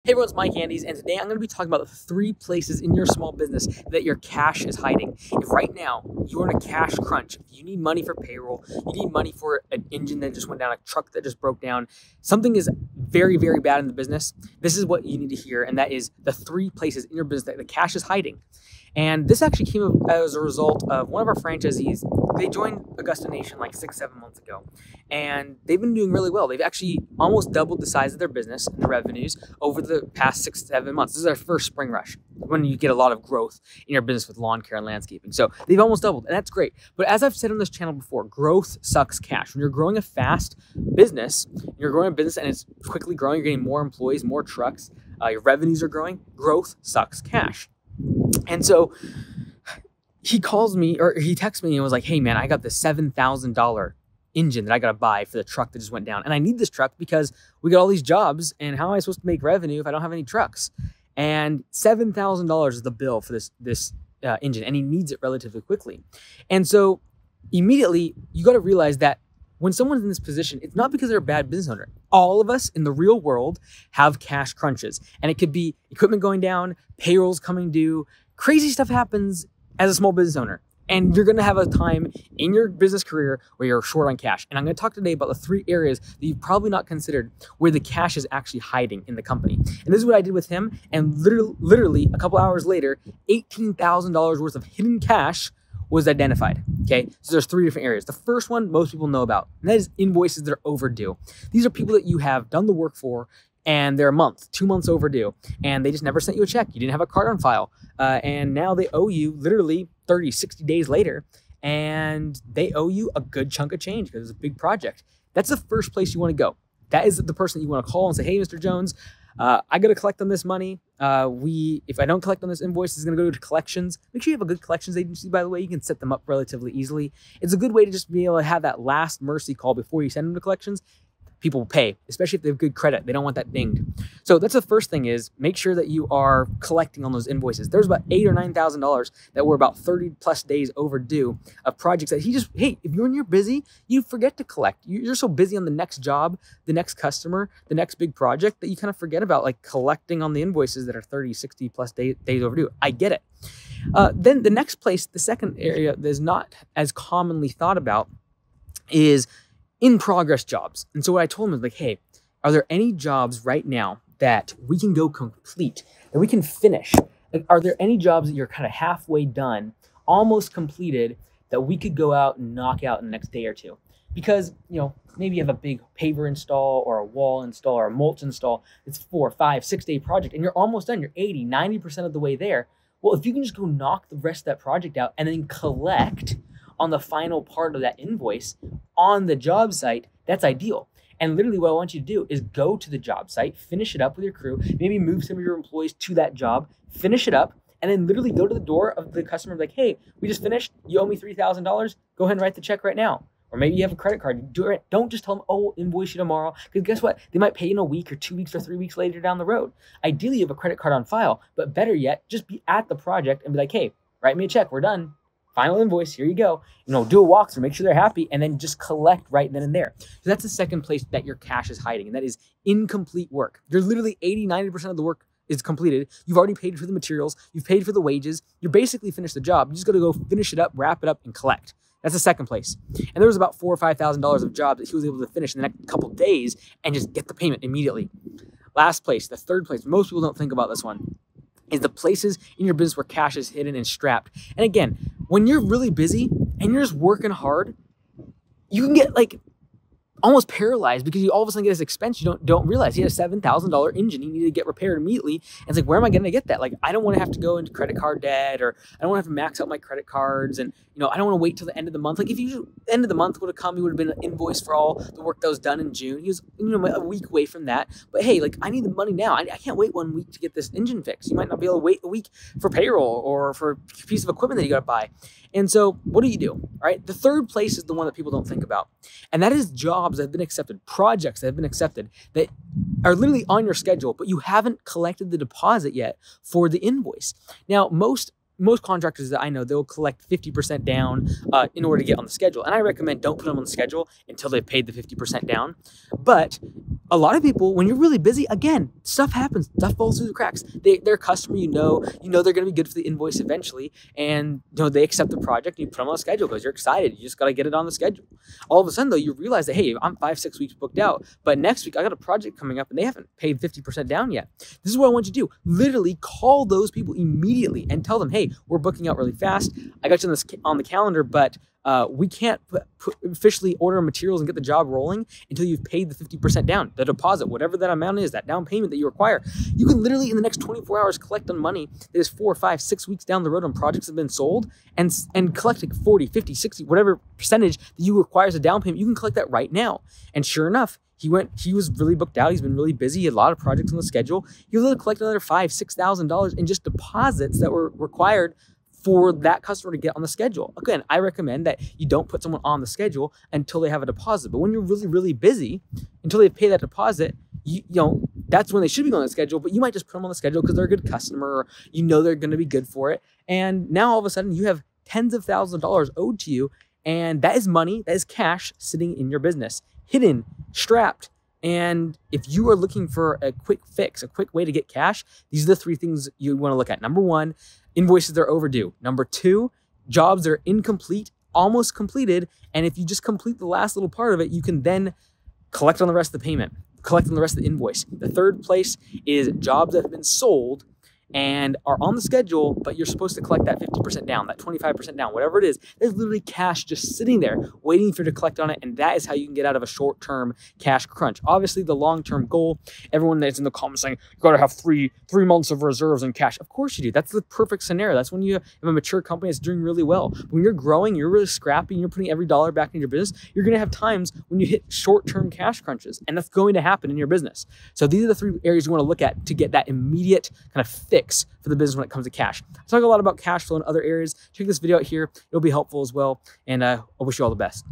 Hey everyone, it's Mike Andes, and today I'm going to be talking about the 3 places in your small business that your cash is hiding. If right now you're in a cash crunch, if you need money for payroll, you need money for an engine that just went down, a truck that just broke down, something is very, very bad in the business, this is what you need to hear, and that is the 3 places in your business that the cash is hiding. And this actually came as a result of one of our franchisees. They joined Augusta Nation like 6-7 months ago, and they've been doing really well. They've actually almost doubled the size of their business and the revenues over the past 6-7 months. This is our first spring rush, when you get a lot of growth in your business with lawn care and landscaping. So they've almost doubled, and that's great. But as I've said on this channel before, growth sucks cash. When you're growing a fast business, you're growing a business and it's quickly growing, you're getting more employees, more trucks, your revenues are growing, growth sucks cash. And so he calls me, or he texts me and was like, hey man, I got this $7,000 engine that I got to buy for the truck that just went down. And I need this truck because we got all these jobs, and how am I supposed to make revenue if I don't have any trucks? And $7,000 is the bill for this engine, and he needs it relatively quickly. And so immediately you got to realize that when someone's in this position, it's not because they're a bad business owner. All of us in the real world have cash crunches, and it could be equipment going down, payrolls coming due, crazy stuff happens as a small business owner. And you're going to have a time in your business career where you're short on cash. And I'm going to talk today about the 3 areas that you've probably not considered where the cash is actually hiding in the company. And this is what I did with him. And literally a couple hours later, $18,000 worth of hidden cash was identified. Okay, so there's 3 different areas. The first one most people know about, and that is invoices that are overdue. These are people that you have done the work for, and they're a month, 2 months overdue, and they just never sent you a check. You didn't have a card on file, and now they owe you literally 30, 60 days later, and they owe you a good chunk of change because it's a big project. That's the first place you want to go. That is the person that you want to call and say, hey, Mr. Jones, I got to collect on this money. If I don't collect on this invoice, it's going to go to collections. Make sure you have a good collections agency, by the way. You can set them up relatively easily. It's a good way to just be able to have that last mercy call before you send them to collections. People will pay, especially if they have good credit. They don't want that dinged. So that's the first thing, is make sure that you are collecting on those invoices. There's about $8,000 or $9,000 that were about 30 plus days overdue of projects that hey, if you're busy, you forget to collect. You're so busy on the next job, the next customer, the next big project, that you kind of forget about like collecting on the invoices that are 30, 60 plus days overdue. I get it. Then the next place, the second area that is not as commonly thought about, is in progress jobs. And so what I told him is like, hey, are there any jobs right now that we can go complete, that we can finish? Like, are there any jobs that you're kind of halfway done, almost completed, that we could go out and knock out in the next day or 2? Because, maybe you have a big paver install or a wall install or a mulch install. It's 4, 5, 6 day project, and you're almost done. You're 80, 90% of the way there. Well, if you can just go knock the rest of that project out and then collect on the final part of that invoice on the job site, that's ideal. And literally what I want you to do is go to the job site, finish it up with your crew, maybe move some of your employees to that job, finish it up, and then literally go to the door of the customer like, hey, we just finished, you owe me $3,000, go ahead and write the check right now. Or maybe you have a credit card, do it. Don't just tell them, oh, invoice you tomorrow, because guess what? They might pay in a week or 2 weeks or 3 weeks later down the road. Ideally, you have a credit card on file, but better yet, just be at the project and be like, hey, write me a check, we're done. Final invoice, here you go. Do a walkthrough, make sure they're happy, and then just collect right then and there. So that's the second place that your cash is hiding, and that is incomplete work. You're literally 80, 90% of the work is completed. You've already paid for the materials. You've paid for the wages. You're basically finished the job. You just got to go finish it up, wrap it up, and collect. That's the second place. And there was about $4,000 or $5,000 of jobs that he was able to finish in the next couple days and just get the payment immediately. Last place, the third place, most people don't think about this one, is the places in your business where cash is hidden and strapped. And again, when you're really busy and you're just working hard, you can get like almost paralyzed because you all of a sudden get this expense you don't realize. He had a $7,000 engine he needed to get repaired immediately. And it's like, where am I going to get that? Like, I don't want to have to go into credit card debt, or I don't want to have to max out my credit cards. And, I don't want to wait till the end of the month. Like, if end of the month would have come, he would have been an invoice for all the work that was done in June. He was, a week away from that. But hey, like, I need the money now. I can't wait 1 week to get this engine fixed. You might not be able to wait a week for payroll or for a piece of equipment that you got to buy. And so what do? All right. The third place is the one that people don't think about. And that is jobs that have been accepted, projects that have been accepted that are literally on your schedule, but you haven't collected the deposit yet for the invoice. Now, most contractors that I know, they'll collect 50% down in order to get on the schedule. And I recommend don't put them on the schedule until they've paid the 50% down. But a lot of people, when you're really busy, again, stuff happens, stuff falls through the cracks. They're a customer, you know they're going to be good for the invoice eventually, and they accept the project, and you put them on a schedule because you're excited. You just got to get it on the schedule. All of a sudden, though, you realize that, hey, I'm 5-6 weeks booked out, but next week I got a project coming up, and they haven't paid 50% down yet. This is what I want you to do. Literally call those people immediately and tell them, hey, we're booking out really fast. I got you on the calendar, but we can't officially order materials and get the job rolling until you've paid the 50% down, the deposit, whatever that amount is, that down payment that you require. You can literally in the next 24 hours collect on money that is 4, 5, 6 weeks down the road on projects that have been sold, and collect like 40, 50, 60, whatever percentage that you require as a down payment. You can collect that right now. And sure enough, he was really booked out. He's been really busy. He had a lot of projects on the schedule. He was able to collect another $5,000, $6,000 in just deposits that were required for that customer to get on the schedule. Again, I recommend that you don't put someone on the schedule until they have a deposit. But when you're really, really busy, until they pay that deposit, you know, that's when they should be on the schedule, but you might just put them on the schedule because they're a good customer, or they're going to be good for it. And now all of a sudden you have tens of thousands of dollars owed to you. And that is money, that is cash sitting in your business, hidden, strapped. And if you are looking for a quick fix, a quick way to get cash, these are the 3 things you want to look at. Number 1, invoices that are overdue. Number 2, jobs that are incomplete, almost completed. And if you just complete the last little part of it, you can then collect on the rest of the payment, collect on the rest of the invoice. The 3rd place is jobs that have been sold and are on the schedule, but you're supposed to collect that 50% down, that 25% down, whatever it is. There's literally cash just sitting there waiting for you to collect on it, and that is how you can get out of a short-term cash crunch. Obviously, the long-term goal, everyone that's in the comments saying, you got to have three months of reserves in cash. Of course you do. That's the perfect scenario. That's when you have a mature company that's doing really well. When you're growing, you're really scrappy, and you're putting every dollar back in your business, you're going to have times when you hit short-term cash crunches, and that's going to happen in your business. So these are the 3 areas you want to look at to get that immediate kind of fix for the business when it comes to cash. I talk a lot about cash flow in other areas. Check this video out here. It'll be helpful as well. And I wish you all the best.